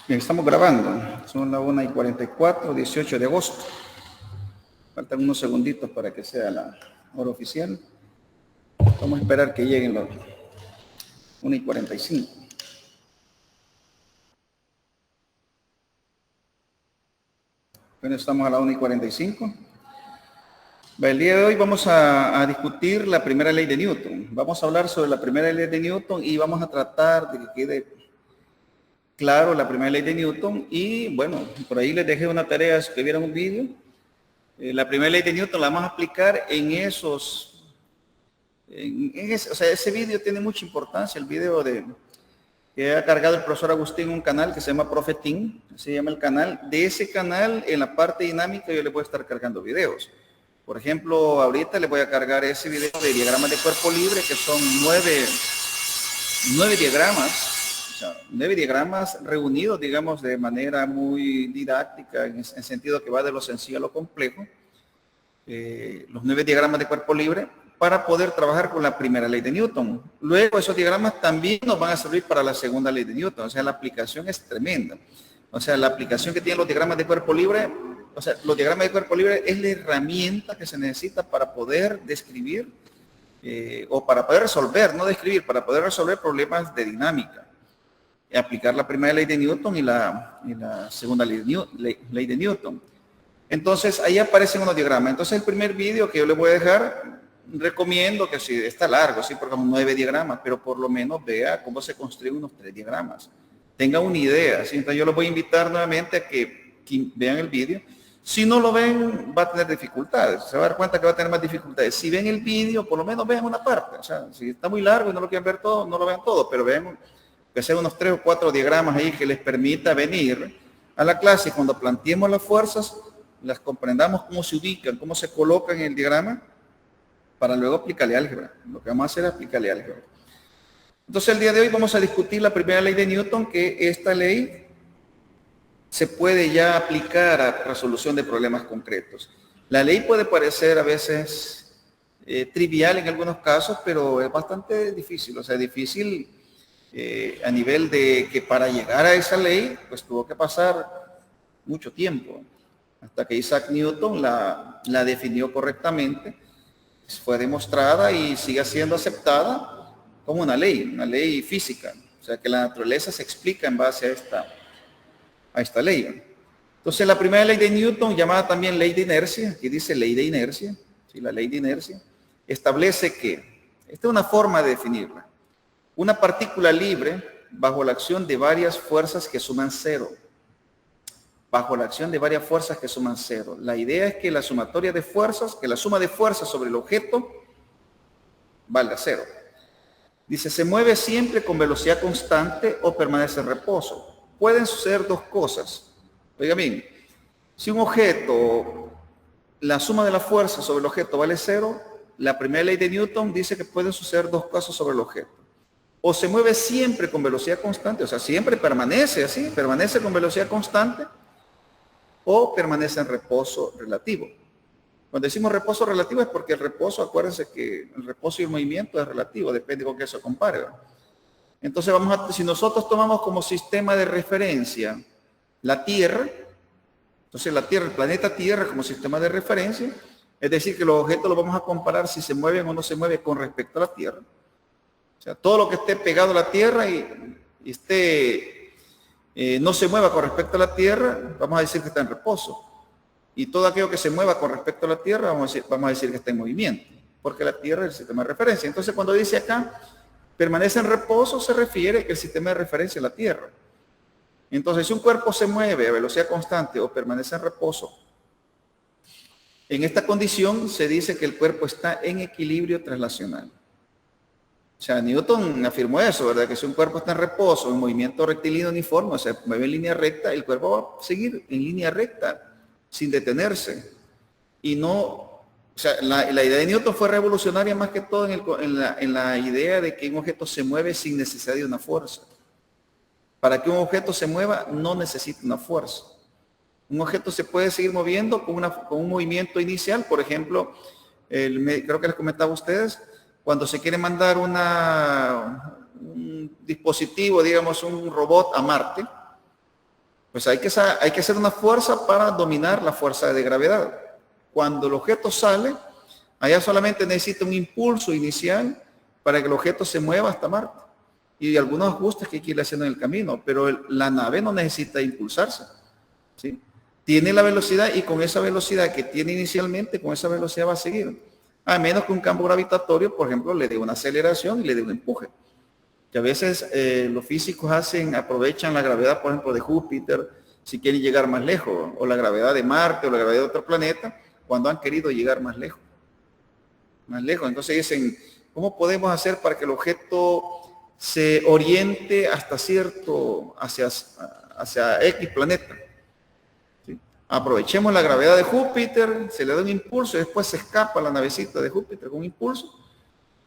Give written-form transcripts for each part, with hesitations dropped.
Bien, estamos grabando. Son las 1:44, 18 de agosto. Faltan unos segunditos para que sea la hora oficial. Vamos a esperar que lleguen los 1:45. Bueno, estamos a las 1:45. El día de hoy vamos a discutir la primera ley de Newton. Vamos a hablar sobre la primera ley de Newton y vamos a tratar de que quede claro la primera ley de Newton. Y bueno, por ahí les dejé una tarea, si que vieran un vídeo. La primera ley de Newton la vamos a aplicar en esos... ese vídeo tiene mucha importancia, el vídeo que ha cargado el profesor Agustín, un canal que se llama Profetín, se llama el canal. De ese canal, en la parte dinámica, yo le voy a estar cargando videos. Por ejemplo, ahorita le voy a cargar ese video de diagramas de cuerpo libre, que son nueve diagramas, o sea, 9 diagramas reunidos, digamos, de manera muy didáctica, en sentido que va de lo sencillo a lo complejo. Los 9 diagramas de cuerpo libre, para poder trabajar con la primera ley de Newton. Luego esos diagramas también nos van a servir para la segunda ley de Newton. O sea, la aplicación es tremenda. O sea, la aplicación que tienen los diagramas de cuerpo libre, o sea, los diagramas de cuerpo libre es la herramienta que se necesita para poder describir o para poder resolver, no describir, para poder resolver problemas de dinámica. Y aplicar la primera ley de Newton y la segunda ley de Newton. Entonces, ahí aparecen unos diagramas. Entonces, el primer vídeo que yo les voy a dejar, recomiendo que si está largo, sí, porque son 9 diagramas, pero por lo menos vea cómo se construyen unos 3 diagramas. Tenga una idea, ¿sí? Entonces yo los voy a invitar nuevamente a que vean el vídeo. Si no lo ven, va a tener dificultades. Se va a dar cuenta que va a tener más dificultades. Si ven el vídeo, por lo menos vean una parte. O sea, si está muy largo y no lo quieren ver todo, no lo vean todo, pero vean que sean unos 3 o 4 diagramas ahí que les permita venir a la clase y cuando planteemos las fuerzas, las comprendamos cómo se ubican, cómo se colocan en el diagrama, para luego aplicarle álgebra. Lo que vamos a hacer es aplicarle álgebra. Entonces, el día de hoy vamos a discutir la primera ley de Newton, que esta ley se puede ya aplicar a resolución de problemas concretos. La ley puede parecer a veces trivial en algunos casos, pero es bastante difícil. O sea, difícil a nivel de que para llegar a esa ley, pues tuvo que pasar mucho tiempo, hasta que Isaac Newton la definió correctamente. Fue demostrada y sigue siendo aceptada como una ley física. O sea, que la naturaleza se explica en base a esta ley. Entonces, la primera ley de Newton, llamada también ley de inercia, aquí dice ley de inercia, ¿sí? La ley de inercia, establece que, esta es una forma de definirla, una partícula libre bajo la acción de varias fuerzas que suman cero. Bajo la acción de varias fuerzas que suman cero. La idea es que la sumatoria de fuerzas, que la suma de fuerzas sobre el objeto valga cero. Dice, se mueve siempre con velocidad constante o permanece en reposo. Pueden suceder dos cosas. Oigan bien, si un objeto, la suma de la fuerza sobre el objeto vale cero, la primera ley de Newton dice que pueden suceder dos cosas sobre el objeto. O se mueve siempre con velocidad constante, o sea, siempre permanece así, permanece con velocidad constante, o permanece en reposo relativo. Cuando decimos reposo relativo es porque el reposo, acuérdense que el reposo y el movimiento es relativo, depende con qué se compare. Entonces si nosotros tomamos como sistema de referencia la Tierra, entonces la Tierra, el planeta Tierra como sistema de referencia, es decir que los objetos los vamos a comparar si se mueven o no se mueven con respecto a la Tierra. O sea, todo lo que esté pegado a la Tierra y no se mueva con respecto a la Tierra, vamos a decir que está en reposo. Y todo aquello que se mueva con respecto a la Tierra, vamos a decir que está en movimiento, porque la Tierra es el sistema de referencia. Entonces, cuando dice acá, permanece en reposo, se refiere que el sistema de referencia es la Tierra. Entonces, si un cuerpo se mueve a velocidad constante o permanece en reposo, en esta condición se dice que el cuerpo está en equilibrio translacional. O sea, Newton afirmó eso, ¿verdad? Que si un cuerpo está en reposo, en movimiento rectilíneo uniforme, o sea, mueve en línea recta, el cuerpo va a seguir en línea recta, sin detenerse. Y no, o sea, la idea de Newton fue revolucionaria más que todo en la idea de que un objeto se mueve sin necesidad de una fuerza. Para que un objeto se mueva, no necesita una fuerza. Un objeto se puede seguir moviendo con un movimiento inicial, por ejemplo, creo que les comentaba a ustedes, cuando se quiere mandar un dispositivo, digamos un robot a Marte, Pues hay que hacer una fuerza para dominar la fuerza de gravedad. Cuando el objeto sale, allá solamente necesita un impulso inicial para que el objeto se mueva hasta Marte. Y algunos ajustes que hay que ir haciendo en el camino, pero la nave no necesita impulsarse, ¿sí? Tiene la velocidad y con esa velocidad que tiene inicialmente, con esa velocidad va a seguir. A menos que un campo gravitatorio, por ejemplo, le dé una aceleración y le dé un empuje. Que a veces los físicos aprovechan la gravedad, por ejemplo, de Júpiter, si quieren llegar más lejos, o la gravedad de Marte, o la gravedad de otro planeta, cuando han querido llegar más lejos. Más lejos. Entonces dicen, ¿cómo podemos hacer para que el objeto se oriente hasta hacia X planeta? ¿Sí? Aprovechemos la gravedad de Júpiter, se le da un impulso, y después se escapa la navecita de Júpiter con un impulso,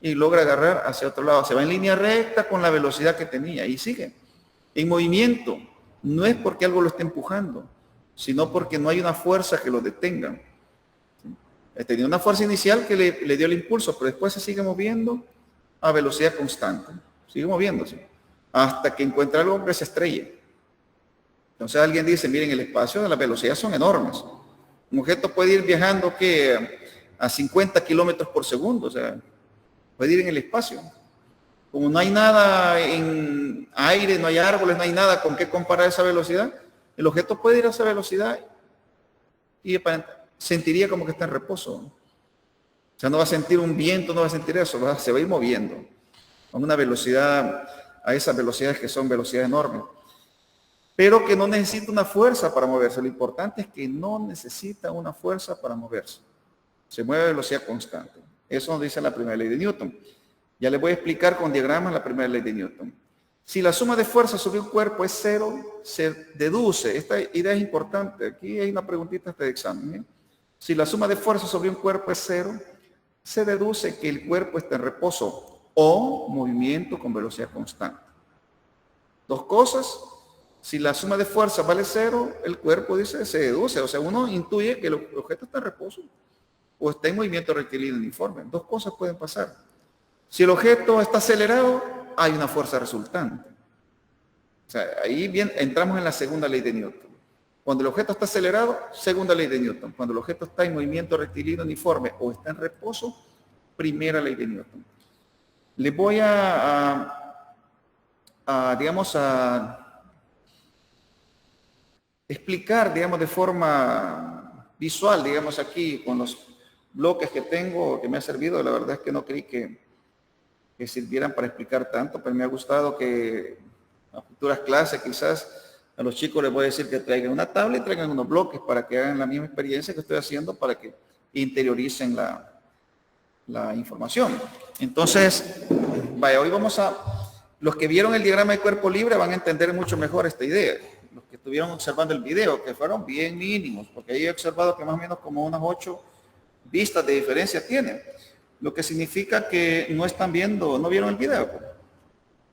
y logra agarrar hacia otro lado. Se va en línea recta con la velocidad que tenía y sigue en movimiento. No es porque algo lo esté empujando, sino porque no hay una fuerza que lo detenga. Tenía una fuerza inicial que le dio el impulso, pero después se sigue moviendo a velocidad constante. Sigue moviéndose hasta que encuentra algo que se estrelle. Entonces alguien dice, miren, el espacio, las velocidades son enormes. Un objeto puede ir viajando a 50 kilómetros por segundo, o sea, puede ir en el espacio. Como no hay nada en aire, no hay árboles, no hay nada con qué comparar esa velocidad, el objeto puede ir a esa velocidad y sentiría como que está en reposo. O sea, no va a sentir un viento, no va a sentir eso, se va a ir moviendo a una velocidad, a esas velocidades que son velocidades enormes. Pero que no necesita una fuerza para moverse. Lo importante es que no necesita una fuerza para moverse. Se mueve a velocidad constante. Eso nos dice la primera ley de Newton. Ya les voy a explicar con diagramas la primera ley de Newton. Si la suma de fuerza sobre un cuerpo es cero, se deduce, esta idea es importante, aquí hay una preguntita de examen. ¿Eh? Si la suma de fuerza sobre un cuerpo es cero, se deduce que el cuerpo está en reposo o movimiento con velocidad constante. Dos cosas, si la suma de fuerza vale cero, el cuerpo dice, se deduce, o sea, uno intuye que el objeto está en reposo o está en movimiento rectilíneo uniforme. Dos cosas pueden pasar. Si el objeto está acelerado, hay una fuerza resultante. O sea, ahí bien entramos en la segunda ley de Newton. Cuando el objeto está acelerado, segunda ley de Newton. Cuando el objeto está en movimiento rectilíneo uniforme o está en reposo, primera ley de Newton. Les voy digamos, a explicar, digamos, de forma visual, digamos, aquí con los bloques que tengo, que me ha servido. La verdad es que no creí que sirvieran para explicar tanto, pero me ha gustado que a futuras clases quizás a los chicos les voy a decir que traigan una tabla y traigan unos bloques para que hagan la misma experiencia que estoy haciendo, para que interioricen la información. Entonces, vaya, hoy los que vieron el diagrama de cuerpo libre van a entender mucho mejor esta idea. Los que estuvieron observando el video, que fueron bien mínimos, porque ahí he observado que más o menos como unas 8 vistas de diferencia tienen. Lo que significa que no están viendo, no vieron el video.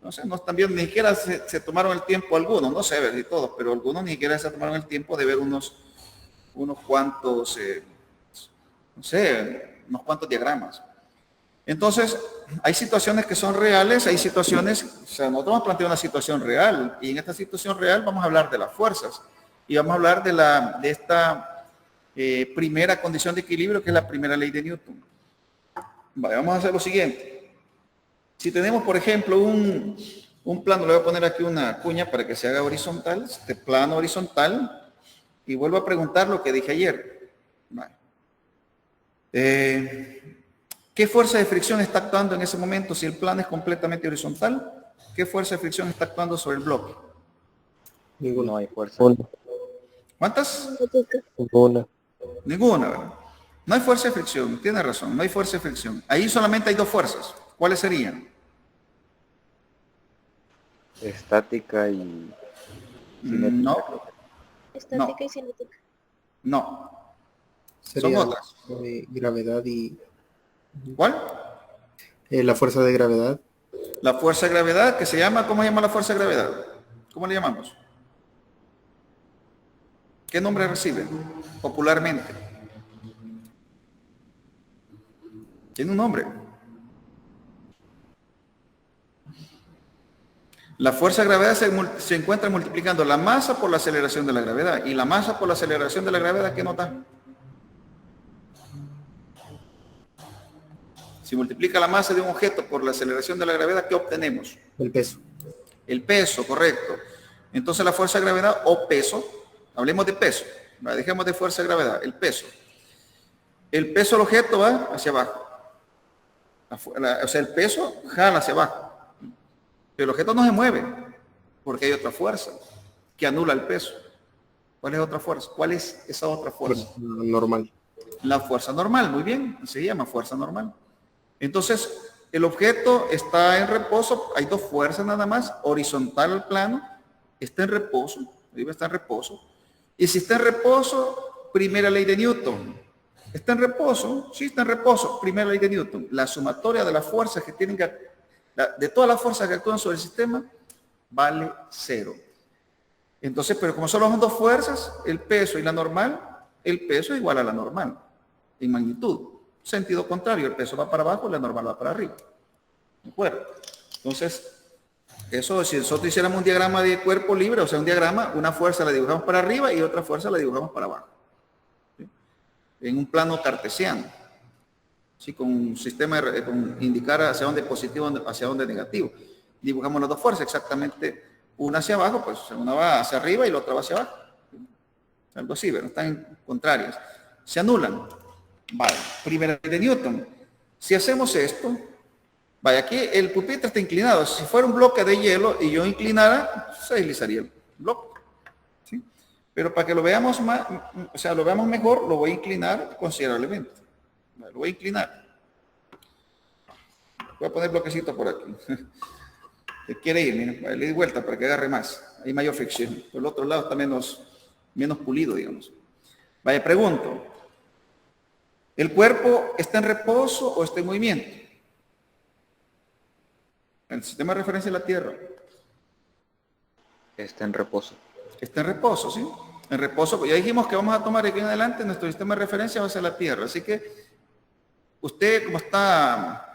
No sé, no están viendo, ni siquiera se tomaron el tiempo algunos, no sé ver si todos, pero algunos ni siquiera se tomaron el tiempo de ver unos cuantos, no sé, unos cuantos diagramas. Entonces, hay situaciones que son reales, hay situaciones, o sea, nosotros vamos a plantear una situación real, y en esta situación real vamos a hablar de las fuerzas, y vamos a hablar de esta primera condición de equilibrio, que es la primera ley de Newton. Vale, vamos a hacer lo siguiente. Si tenemos, por ejemplo, un plano, le voy a poner aquí una cuña para que se haga horizontal, este plano horizontal, y vuelvo a preguntar lo que dije ayer. Vale. ¿Qué fuerza de fricción está actuando en ese momento si el plano es completamente horizontal? ¿Qué fuerza de fricción está actuando sobre el bloque? No hay fuerza. ¿Cuántas? Ninguna. Ninguna, ¿verdad? No hay fuerza de fricción, tiene razón, no hay fuerza de fricción. Ahí solamente hay dos fuerzas. ¿Cuáles serían? Estática y cinética. No, Estática y cinética. no. Son Sería otras. gravedad y ¿Cuál? la fuerza de gravedad. La fuerza de gravedad, que se llama, ¿cómo se llama la fuerza de gravedad? ¿Cómo le llamamos? ¿Qué nombre recibe popularmente? Tiene un nombre. La fuerza de gravedad se encuentra multiplicando la masa por la aceleración de la gravedad. Y la masa por la aceleración de la gravedad, ¿qué nos da? Si multiplica la masa de un objeto por la aceleración de la gravedad, ¿qué obtenemos? El peso. El peso, correcto. Entonces la fuerza de gravedad o peso, hablemos de peso, dejemos de fuerza de gravedad, el peso. El peso del objeto va hacia abajo. O sea, el peso jala hacia abajo. Pero el objeto no se mueve, porque hay otra fuerza que anula el peso. ¿Cuál es otra fuerza? ¿Cuál es esa otra fuerza? Normal. La fuerza normal, muy bien, se llama fuerza normal. Entonces, el objeto está en reposo, hay dos fuerzas nada más, horizontal al plano, está en reposo, arriba está en reposo. Y si está en reposo, primera ley de Newton. ¿Está en reposo? Sí, está en reposo, primera ley de Newton. La sumatoria de las fuerzas que tienen que, de todas las fuerzas que actúan sobre el sistema, vale 0. Entonces, pero como solo son dos fuerzas, el peso y la normal, el peso es igual a la normal, en magnitud. Sentido contrario, el peso va para abajo y la normal va para arriba. ¿De acuerdo? Entonces, eso, si nosotros hiciéramos un diagrama de cuerpo libre, o sea, un diagrama, una fuerza la dibujamos para arriba y otra fuerza la dibujamos para abajo. ¿Sí? En un plano cartesiano. ¿Sí? Con un sistema, con indicar hacia dónde positivo, hacia dónde negativo. Dibujamos las dos fuerzas, exactamente una hacia abajo, pues una va hacia arriba y la otra va hacia abajo. Algo así, pero están contrarias. Se anulan. Vale, primera ley de Newton. Si hacemos esto, vaya, aquí el pupitre está inclinado. Si fuera un bloque de hielo y yo inclinara, se deslizaría el bloque. ¿Sí? Pero para que lo veamos más, o sea, lo veamos mejor, lo voy a inclinar considerablemente. Lo voy a inclinar. Voy a poner bloquecito por aquí. Se quiere ir, miren, le doy vuelta para que agarre más. Hay mayor fricción. Por el otro lado está menos pulido, digamos. Vaya, pregunto. ¿El cuerpo está en reposo o está en movimiento? El sistema de referencia de la Tierra. Está en reposo. Está en reposo, ¿sí? En reposo, ya dijimos que vamos a tomar aquí en adelante, nuestro sistema de referencia va a ser la Tierra. Así que usted, como está,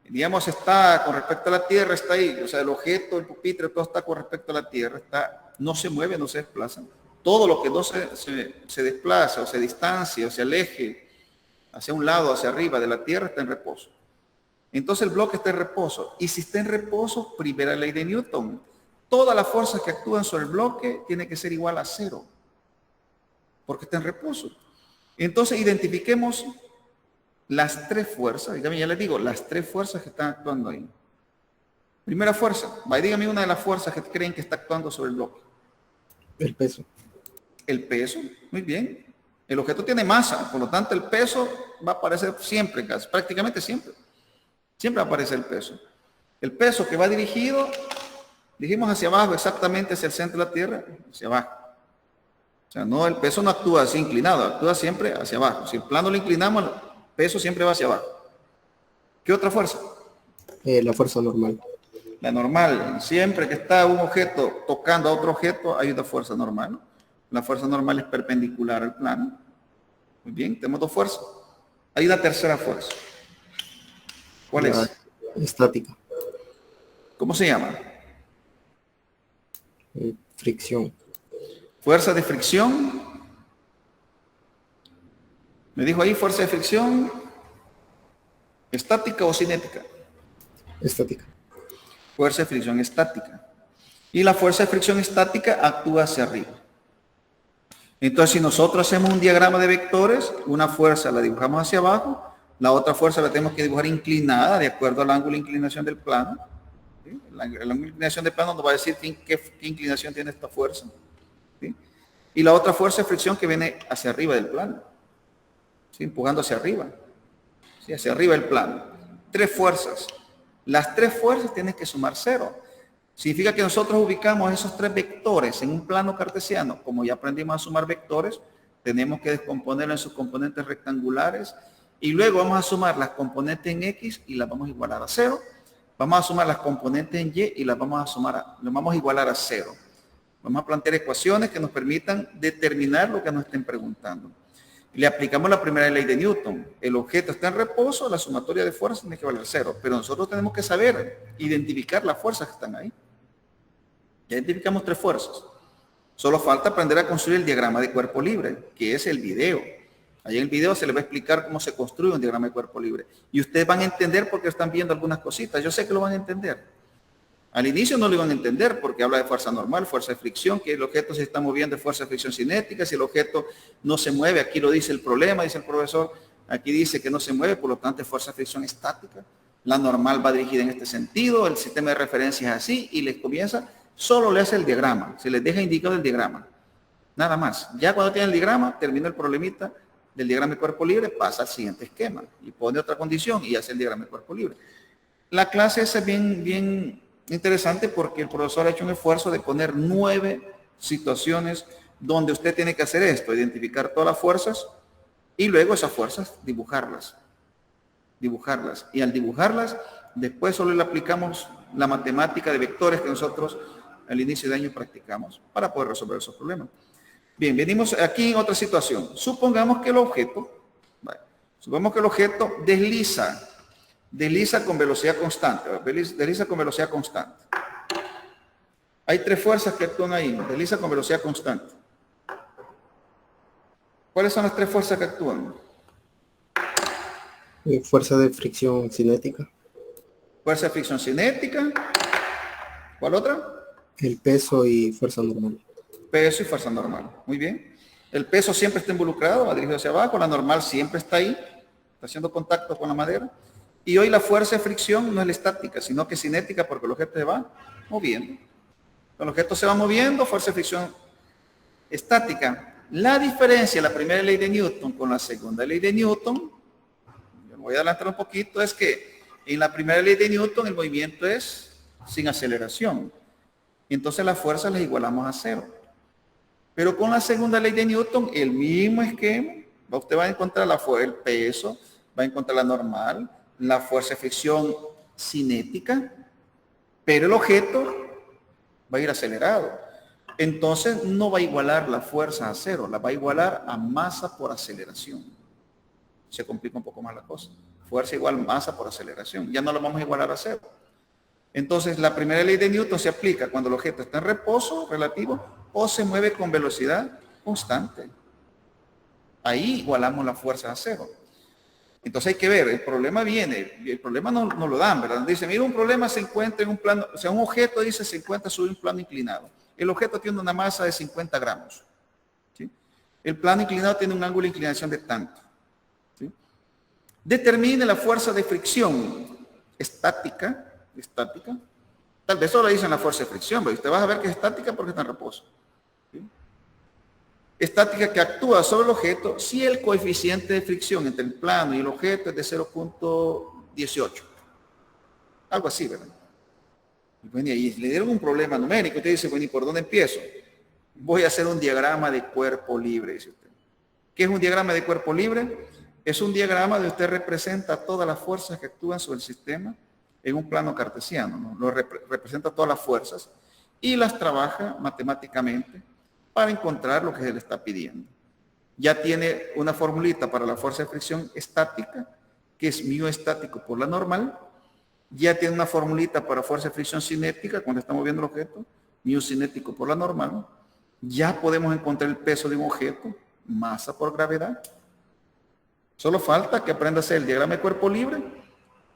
digamos, está con respecto a la Tierra, está ahí. O sea, el objeto, el pupitre, todo está con respecto a la Tierra. Está, no se mueve, no se desplaza. Todo lo que no se desplaza o se distancia o se aleje hacia un lado, hacia arriba de la Tierra, está en reposo. Entonces el bloque está en reposo. Y si está en reposo, primera ley de Newton. Todas las fuerzas que actúan sobre el bloque tienen que ser igual a 0. Porque está en reposo. Entonces identifiquemos las tres fuerzas. Dígame, ya les digo, las tres fuerzas que están actuando ahí. Primera fuerza. Vaya, dígame una de las fuerzas que creen que está actuando sobre el bloque. El peso. El peso, muy bien. El objeto tiene masa, por lo tanto el peso va a aparecer siempre, casi, prácticamente siempre. Siempre aparece el peso. El peso que va dirigido, dijimos hacia abajo, exactamente hacia el centro de la Tierra, hacia abajo. O sea, no, el peso no actúa así inclinado, actúa siempre hacia abajo. Si el plano lo inclinamos, el peso siempre va hacia abajo. ¿Qué otra fuerza? La fuerza normal. La normal. Siempre que está un objeto tocando a otro objeto, hay una fuerza normal, ¿no? La fuerza normal es perpendicular al plano. Muy bien, tenemos dos fuerzas. Hay una tercera fuerza. ¿Cuál es? Estática. ¿Cómo se llama? Fricción. Fuerza de fricción. Me dijo ahí fuerza de fricción. ¿Estática o cinética? Estática. Fuerza de fricción estática. Y la fuerza de fricción estática actúa hacia arriba. Entonces, si nosotros hacemos un diagrama de vectores, una fuerza la dibujamos hacia abajo, la otra fuerza la tenemos que dibujar inclinada de acuerdo al ángulo de inclinación del plano. ¿Sí? El ángulo de inclinación del plano nos va a decir qué inclinación tiene esta fuerza. ¿Sí? Y la otra fuerza de fricción que viene hacia arriba del plano. ¿Sí? Empujando hacia arriba. ¿Sí? Hacia arriba del plano. Tres fuerzas. Las tres fuerzas tienen que sumar 0. Significa que nosotros ubicamos esos tres vectores en un plano cartesiano. Como ya aprendimos a sumar vectores, tenemos que descomponerlo en sus componentes rectangulares y luego vamos a sumar las componentes en X y las vamos a igualar a 0. Vamos a sumar las componentes en Y y las vamos a igualar a 0. Vamos a plantear ecuaciones que nos permitan determinar lo que nos estén preguntando. Le aplicamos la primera ley de Newton. El objeto está en reposo, la sumatoria de fuerzas tiene que valer 0. Pero nosotros tenemos que saber identificar las fuerzas que están ahí. Ya identificamos 3 fuerzas. Solo falta aprender a construir el diagrama de cuerpo libre, que es el video. Ahí en el video se les va a explicar cómo se construye un diagrama de cuerpo libre. Y ustedes van a entender porque están viendo algunas cositas. Yo sé que lo van a entender. Al inicio no lo iban a entender porque habla de fuerza normal, fuerza de fricción, que el objeto se está moviendo de fuerza de fricción cinética. Si el objeto no se mueve, aquí lo dice el problema, dice el profesor, aquí dice que no se mueve, por lo tanto es fuerza de fricción estática. La normal va dirigida en este sentido, el sistema de referencia es así y les comienza, solo le hace el diagrama, se les deja indicado el diagrama. Nada más. Ya cuando tiene el diagrama, termina el problemita del diagrama de cuerpo libre, pasa al siguiente esquema y pone otra condición y hace el diagrama de cuerpo libre. La clase es bien interesante porque el profesor ha hecho un esfuerzo de poner 9 situaciones donde usted tiene que hacer esto, identificar todas las fuerzas y luego esas fuerzas dibujarlas. Y al dibujarlas, después solo le aplicamos la matemática de vectores que nosotros al inicio de año practicamos para poder resolver esos problemas. Bien, venimos aquí en otra situación. Supongamos que el objeto desliza con velocidad constante. Desliza con velocidad constante. Hay 3 fuerzas que actúan ahí. Desliza con velocidad constante. ¿Cuáles son las 3 fuerzas que actúan? Fuerza de fricción cinética. Fuerza de fricción cinética. ¿Cuál otra? El peso y fuerza normal. Peso y fuerza normal. Muy bien. El peso siempre está involucrado, va dirigido hacia abajo. La normal siempre está ahí, está haciendo contacto con la madera. Y hoy la fuerza de fricción no es la estática, sino que es cinética porque el objeto se va moviendo. Cuando el objeto se va moviendo, fuerza de fricción estática. La diferencia, la primera ley de Newton con la segunda ley de Newton, yo me voy a adelantar un poquito, es que en la primera ley de Newton el movimiento es sin aceleración. Entonces las fuerzas las igualamos a 0. Pero con la segunda ley de Newton, el mismo esquema, usted va a encontrar el peso, va a encontrar la normal, la fuerza de fricción cinética, pero el objeto va a ir acelerado. Entonces no va a igualar la fuerza a 0, la va a igualar a masa por aceleración. Se complica un poco más la cosa. Fuerza igual masa por aceleración. Ya no la vamos a igualar a 0. Entonces, la primera ley de Newton se aplica cuando el objeto está en reposo relativo o se mueve con velocidad constante. Ahí igualamos la fuerza a 0. Entonces hay que ver, el problema viene, el problema no lo dan, ¿verdad? Dice, mira, un problema se encuentra en un plano, o sea, un objeto dice se encuentra sobre un plano inclinado. El objeto tiene una masa de 50 gramos. ¿Sí? El plano inclinado tiene un ángulo de inclinación de tanto. ¿Sí? Determine la fuerza de fricción estática. Tal vez solo dicen la fuerza de fricción, pero usted va a ver que es estática porque está en reposo. ¿Sí? Estática que actúa sobre el objeto si el coeficiente de fricción entre el plano y el objeto es de 0.18. Algo así, ¿verdad? Bueno, y le dieron un problema numérico. Usted dice, bueno, ¿y por dónde empiezo? Voy a hacer un diagrama de cuerpo libre, dice usted. ¿Qué es un diagrama de cuerpo libre? Es un diagrama donde usted representa todas las fuerzas que actúan sobre el sistema en un plano cartesiano, ¿no? Lo representa todas las fuerzas y las trabaja matemáticamente para encontrar lo que se le está pidiendo. Ya tiene una formulita para la fuerza de fricción estática, que es μ estático por la normal. Ya tiene una formulita para fuerza de fricción cinética cuando está moviendo el objeto, μ cinético por la normal. Ya podemos encontrar el peso de un objeto, masa por gravedad. Solo falta que aprenda a hacer el diagrama de cuerpo libre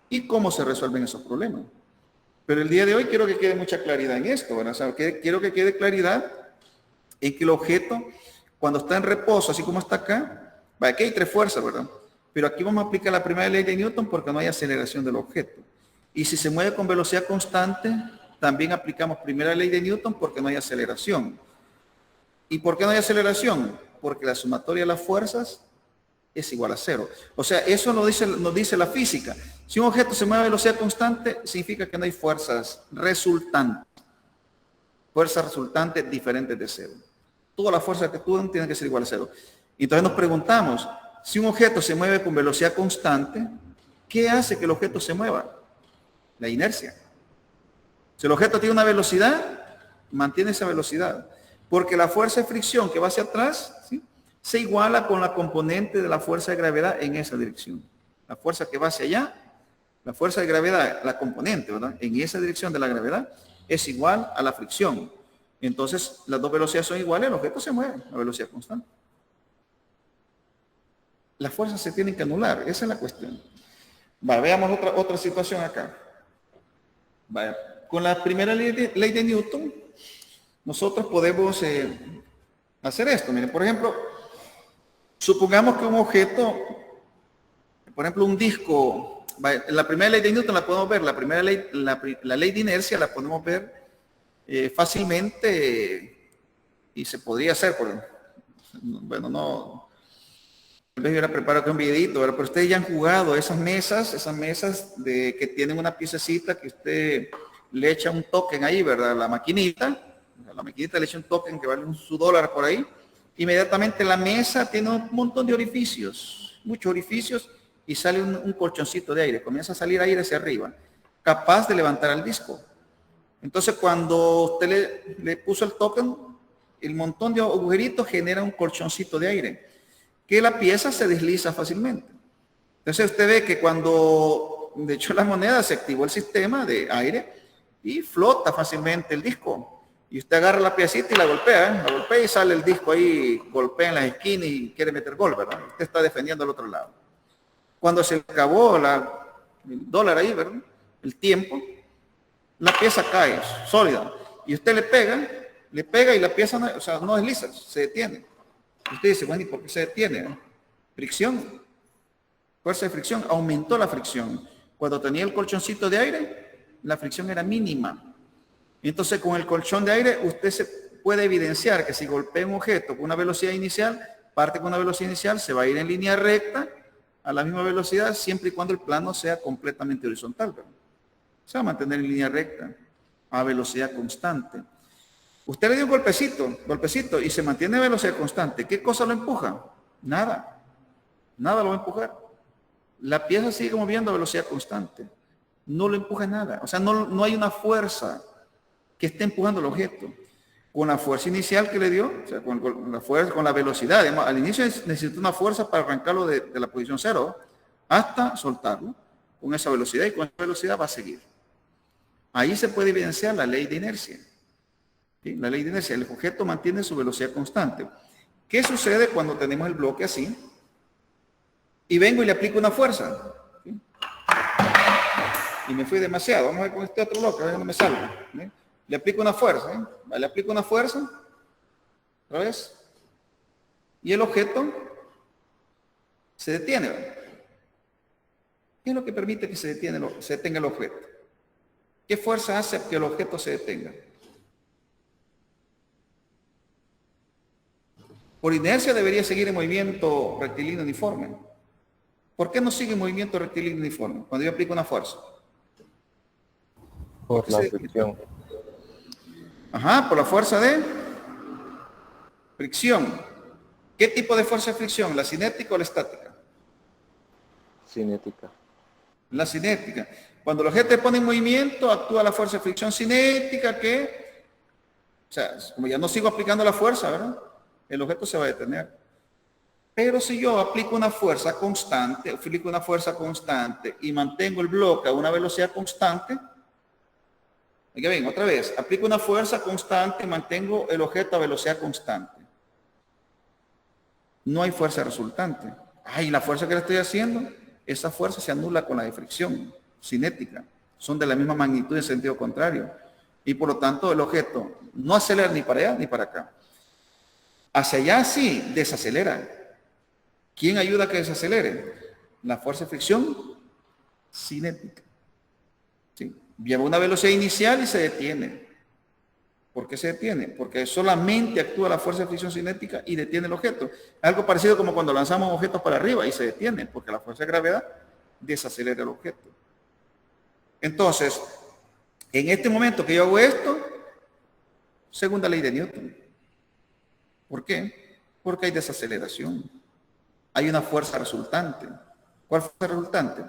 y cómo se resuelven esos problemas. Pero el día de hoy quiero que quede mucha claridad en esto, ¿verdad? O sea, quiero que quede claridad en que el objeto, cuando está en reposo, así como está acá, aquí hay 3 fuerzas, ¿verdad? Pero aquí vamos a aplicar la primera ley de Newton porque no hay aceleración del objeto. Y si se mueve con velocidad constante, también aplicamos primera ley de Newton porque no hay aceleración. ¿Y por qué no hay aceleración? Porque la sumatoria de las fuerzas es igual a 0. O sea, eso nos dice la física. Si un objeto se mueve a velocidad constante, significa que no hay fuerzas resultantes. Fuerzas resultantes diferentes de 0. Todas las fuerzas que actúan tienen que ser igual a 0. Entonces nos preguntamos, si un objeto se mueve con velocidad constante, ¿qué hace que el objeto se mueva? La inercia. Si el objeto tiene una velocidad, mantiene esa velocidad. Porque la fuerza de fricción que va hacia atrás, ¿sí?, se iguala con la componente de la fuerza de gravedad en esa dirección. La fuerza que va hacia allá, la fuerza de gravedad, la componente, ¿verdad?, en esa dirección de la gravedad, es igual a la fricción. Entonces, las dos velocidades son iguales, el objeto se mueve a velocidad constante. Las fuerzas se tienen que anular, esa es la cuestión. Vale, veamos otra situación acá. Vale, con la primera ley de Newton, nosotros podemos hacer esto. Miren, por ejemplo, supongamos que un objeto, por ejemplo, un disco, la primera ley de Newton la podemos ver, la ley de inercia la podemos ver fácilmente y se podría hacer, bueno, no, tal vez hubiera preparado un videito, pero ustedes ya han jugado esas mesas que tienen una piececita que usted le echa un token ahí, ¿verdad? La maquinita le echa un token que vale su $1 por ahí. Inmediatamente la mesa tiene un montón de orificios, muchos orificios, y sale un colchoncito de aire. Comienza a salir aire hacia arriba, capaz de levantar el disco. Entonces, cuando usted le puso el token, el montón de agujeritos genera un colchoncito de aire, que la pieza se desliza fácilmente. Entonces, usted ve que cuando, de hecho, la moneda se activó el sistema de aire y flota fácilmente el disco. Y usted agarra la piecita y la golpea y sale el disco ahí, golpea en las esquinas y quiere meter gol, ¿verdad? Usted está defendiendo al otro lado. Cuando se acabó el $1 ahí, ¿verdad? El tiempo, la pieza cae sólida. Y usted le pega y la pieza no desliza, se detiene. Usted dice, bueno, ¿y por qué se detiene? Fricción. Fuerza de fricción. Aumentó la fricción. Cuando tenía el colchoncito de aire, la fricción era mínima. Entonces, con el colchón de aire, usted se puede evidenciar que si golpea un objeto con una velocidad inicial, parte con una velocidad inicial, se va a ir en línea recta a la misma velocidad, siempre y cuando el plano sea completamente horizontal, ¿verdad? Se va a mantener en línea recta a velocidad constante. Usted le dio un golpecito y se mantiene a velocidad constante. ¿Qué cosa lo empuja? Nada lo va a empujar. La pieza sigue moviendo a velocidad constante. No lo empuja nada. O sea, no hay una fuerza que esté empujando el objeto. Con la fuerza inicial que le dio, o sea, con la velocidad. Además, al inicio necesita una fuerza para arrancarlo de la posición 0 hasta soltarlo con esa velocidad, y con esa velocidad va a seguir. Ahí se puede evidenciar la ley de inercia. ¿Sí? La ley de inercia, el objeto mantiene su velocidad constante. ¿Qué sucede cuando tenemos el bloque así? Y vengo y le aplico una fuerza. ¿Sí? Y me fui demasiado. Vamos a ver con este otro bloque, a ver dónde me salgo. ¿Sí? Le aplico una fuerza. ¿Eh? Le aplico una fuerza. ¿Otra vez? Y el objeto se detiene. ¿Verdad? ¿Qué es lo que permite que se detenga el objeto? ¿Qué fuerza hace que el objeto se detenga? Por inercia debería seguir en movimiento rectilíneo uniforme. ¿Por qué no sigue en movimiento rectilíneo uniforme cuando yo aplico una fuerza? Por la fricción. Ajá, por la fuerza de fricción. ¿Qué tipo de fuerza de fricción? ¿La cinética o la estática? Cinética. La cinética. Cuando el objeto se pone en movimiento, actúa la fuerza de fricción cinética que, o sea, como ya no sigo aplicando la fuerza, ¿verdad? El objeto se va a detener. Pero si yo aplico una fuerza constante y mantengo el bloque a una velocidad constante, oiga bien, otra vez, aplico una fuerza constante y mantengo el objeto a velocidad constante. No hay fuerza resultante. Ay, la fuerza que le estoy haciendo, esa fuerza se anula con la de fricción cinética. Son de la misma magnitud en sentido contrario. Y por lo tanto, el objeto no acelera ni para allá ni para acá. Hacia allá sí, desacelera. ¿Quién ayuda a que desacelere? La fuerza de fricción cinética. ¿Sí? Lleva una velocidad inicial y se detiene. ¿Por qué se detiene? Porque solamente actúa la fuerza de fricción cinética y detiene el objeto. Algo parecido como cuando lanzamos objetos para arriba y se detiene, porque la fuerza de gravedad desacelera el objeto. Entonces, en este momento que yo hago esto, segunda ley de Newton. ¿Por qué? Porque hay desaceleración. Hay una fuerza resultante. ¿Cuál fuerza resultante?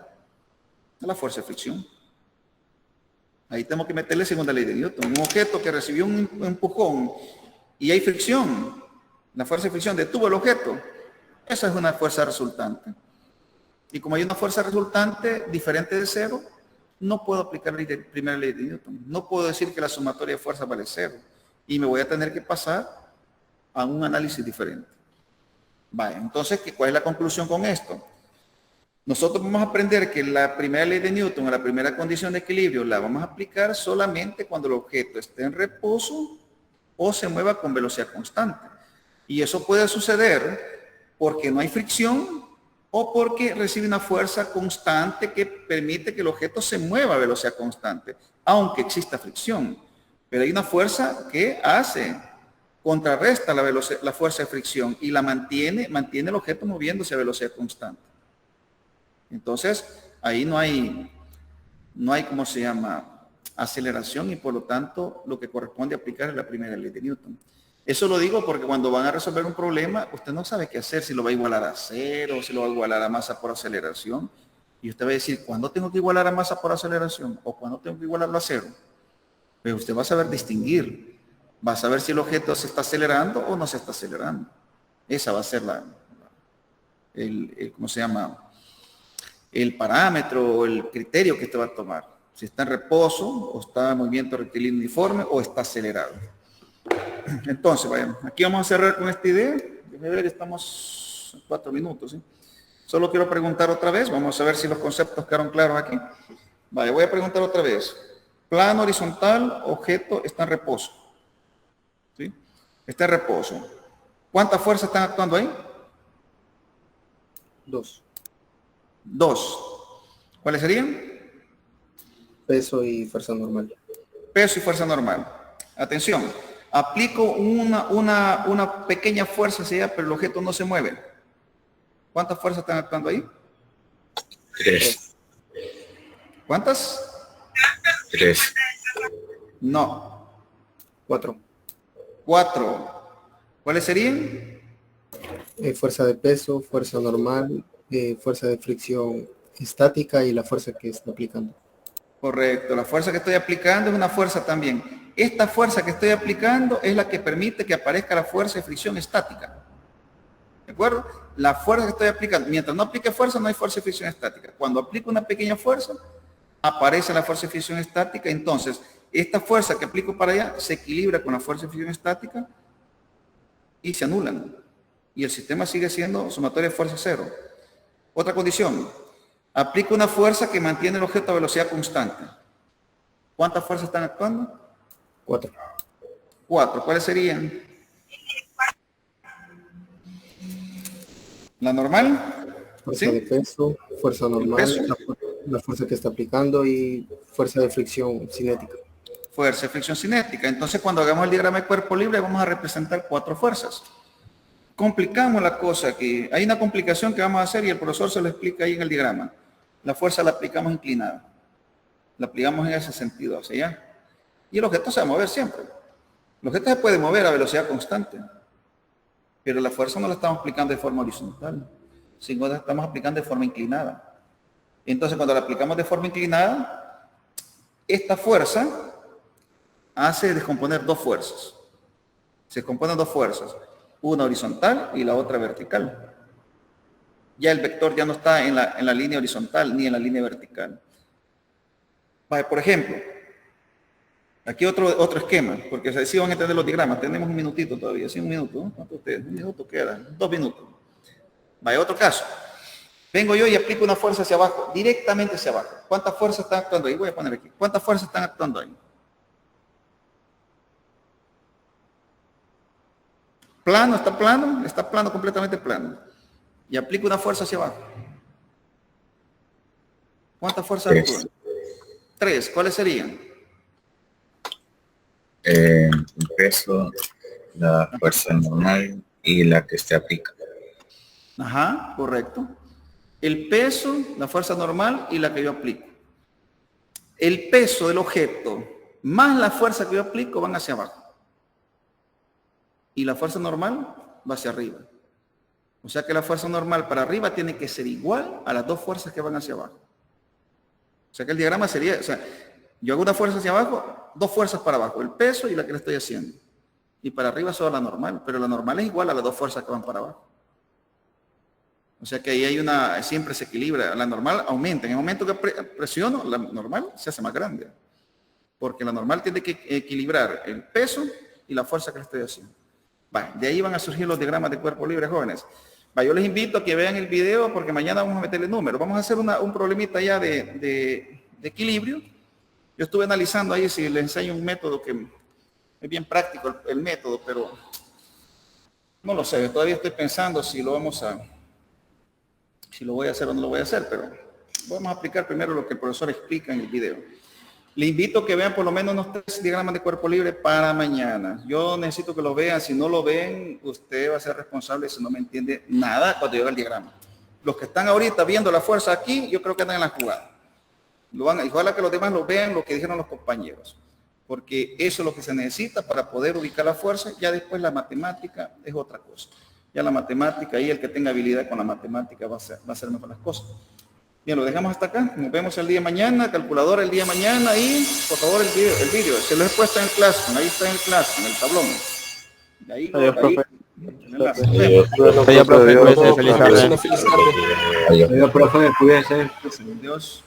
La fuerza de fricción. Ahí tenemos que meterle segunda ley de Newton. Un objeto que recibió un empujón y hay fricción, la fuerza de fricción detuvo el objeto. Esa es una fuerza resultante. Y como hay una fuerza resultante diferente de cero, no puedo aplicar la primera ley de Newton. No puedo decir que la sumatoria de fuerzas vale cero. y me voy a tener que pasar a un análisis diferente. Vale, entonces, ¿cuál es la conclusión con esto? Nosotros vamos a aprender que la primera ley de Newton, o la primera condición de equilibrio, la vamos a aplicar solamente cuando el objeto esté en reposo o se mueva con velocidad constante. Y eso puede suceder porque no hay fricción o porque recibe una fuerza constante que permite que el objeto se mueva a velocidad constante, aunque exista fricción. Pero hay una fuerza que contrarresta la fuerza de fricción y la mantiene el objeto moviéndose a velocidad constante. Entonces, ahí no hay, ¿cómo se llama?, aceleración, y por lo tanto, lo que corresponde aplicar es la primera ley de Newton. Eso lo digo porque cuando van a resolver un problema, usted no sabe qué hacer, si lo va a igualar a cero, si lo va a igualar a masa por aceleración. Y usted va a decir, ¿cuándo tengo que igualar a masa por aceleración? ¿O cuándo tengo que igualarlo a cero? Pero usted va a saber distinguir. Va a saber si el objeto se está acelerando o no se está acelerando. Esa va a ser ¿cómo se llama?, el parámetro o el criterio que usted va a tomar. Si está en reposo, o está en movimiento rectilíneo uniforme, o está acelerado. Entonces, vaya, aquí vamos a cerrar con esta idea. Déjame ver que estamos en 4 minutos, ¿sí? Solo quiero preguntar otra vez. Vamos a ver si los conceptos quedaron claros aquí. Vaya, voy a preguntar otra vez. Plano horizontal, objeto está en reposo. ¿Sí? Está en reposo. ¿Cuántas fuerzas están actuando ahí? 2. 2. ¿Cuáles serían? Peso y fuerza normal. Peso y fuerza normal. Atención, aplico una pequeña fuerza hacia allá, pero el objeto no se mueve. ¿Cuántas fuerzas están actuando ahí? 3. ¿Cuántas? 3. No. 4. 4. ¿Cuáles serían? Fuerza de peso, fuerza normal, fuerza de fricción estática y la fuerza que está aplicando. Correcto, la fuerza que estoy aplicando es una fuerza también. Esta fuerza que estoy aplicando es la que permite que aparezca la fuerza de fricción estática. ¿De acuerdo? La fuerza que estoy aplicando, mientras no aplique fuerza, no hay fuerza de fricción estática. Cuando aplico una pequeña fuerza, aparece la fuerza de fricción estática. Entonces, esta fuerza que aplico para allá se equilibra con la fuerza de fricción estática y se anulan. Y el sistema sigue siendo sumatoria de fuerza cero. Otra condición. Aplico una fuerza que mantiene el objeto a velocidad constante. ¿Cuántas fuerzas están actuando? 4. 4. ¿Cuáles serían? La normal. Fuerza ¿Sí? de peso, fuerza normal, peso. la fuerza que está aplicando y fuerza de fricción cinética. Fuerza de fricción cinética. Entonces, cuando hagamos el diagrama de cuerpo libre, vamos a representar 4 fuerzas. Complicamos la cosa aquí. Hay una complicación que vamos a hacer y el profesor se lo explica ahí en el diagrama. La fuerza la aplicamos inclinada. La aplicamos en ese sentido, hacia allá. Y el objeto se va a mover siempre. El objeto se puede mover a velocidad constante. Pero la fuerza no la estamos aplicando de forma horizontal, sino la estamos aplicando de forma inclinada. Entonces, cuando la aplicamos de forma inclinada, esta fuerza hace descomponer 2 fuerzas. Se componen 2 fuerzas. Una horizontal y la otra vertical. Ya el vector ya no está en la línea horizontal ni en la línea vertical. Vale, por ejemplo, aquí otro esquema, porque así van a entender los diagramas. Tenemos un minutito todavía, sí, un minuto, ¿no? ¿Cuánto ustedes? Un minuto queda, 2 minutos. Vaya, otro caso. Vengo yo y aplico una fuerza hacia abajo, directamente hacia abajo. ¿Cuántas fuerzas están actuando ahí? Voy a poner aquí. ¿Cuántas fuerzas están actuando ahí? Plano, está plano, completamente plano. Y aplico una fuerza hacia abajo. ¿Cuántas fuerzas 3. actúan? 3. ¿Cuáles serían? El peso, la fuerza normal y la que se aplica. Ajá, correcto. El peso, la fuerza normal y la que yo aplico. El peso del objeto más la fuerza que yo aplico van hacia abajo. Y la fuerza normal va hacia arriba. O sea que la fuerza normal para arriba tiene que ser igual a las 2 fuerzas que van hacia abajo. O sea que el diagrama sería, o sea, yo hago una fuerza hacia abajo, 2 fuerzas para abajo, el peso y la que le estoy haciendo. Y para arriba solo la normal, pero la normal es igual a las 2 fuerzas que van para abajo. O sea que ahí hay siempre se equilibra, la normal aumenta. En el momento que presiono, la normal se hace más grande. Porque la normal tiene que equilibrar el peso y y la fuerza que le estoy haciendo. Va, de ahí van a surgir los diagramas de cuerpo libre, jóvenes. Va, yo les invito a que vean el video porque mañana vamos a meterle números. Vamos a hacer un problemita ya de equilibrio. Yo estuve analizando ahí si les enseño un método que es bien práctico el método, pero no lo sé. Todavía estoy pensando si lo voy a hacer o no lo voy a hacer, pero vamos a aplicar primero lo que el profesor explica en el video. Le invito a que vean por lo menos unos 3 diagramas de cuerpo libre para mañana. Yo necesito que lo vean. Si no lo ven, usted va a ser responsable si no me entiende nada cuando llega el diagrama. Los que están ahorita viendo la fuerza aquí, yo creo que andan en la jugada. Ojalá que los demás lo vean lo que dijeron los compañeros. Porque eso es lo que se necesita para poder ubicar la fuerza. Ya después la matemática es otra cosa. Ya la matemática, y el que tenga habilidad con la matemática va a hacer mejor las cosas. Bien, lo dejamos hasta acá. Nos vemos el día de mañana, calculadora el día de mañana y, por favor, el video. Se lo he puesto en el Classroom. Ahí está en el Classroom, en el tablón. De ahí, Adiós, profe. el enlace. Adiós, profe. Cuídese. Feliz tarde. Feliz tarde. Adiós. Adiós, profe, cuídese. Adiós.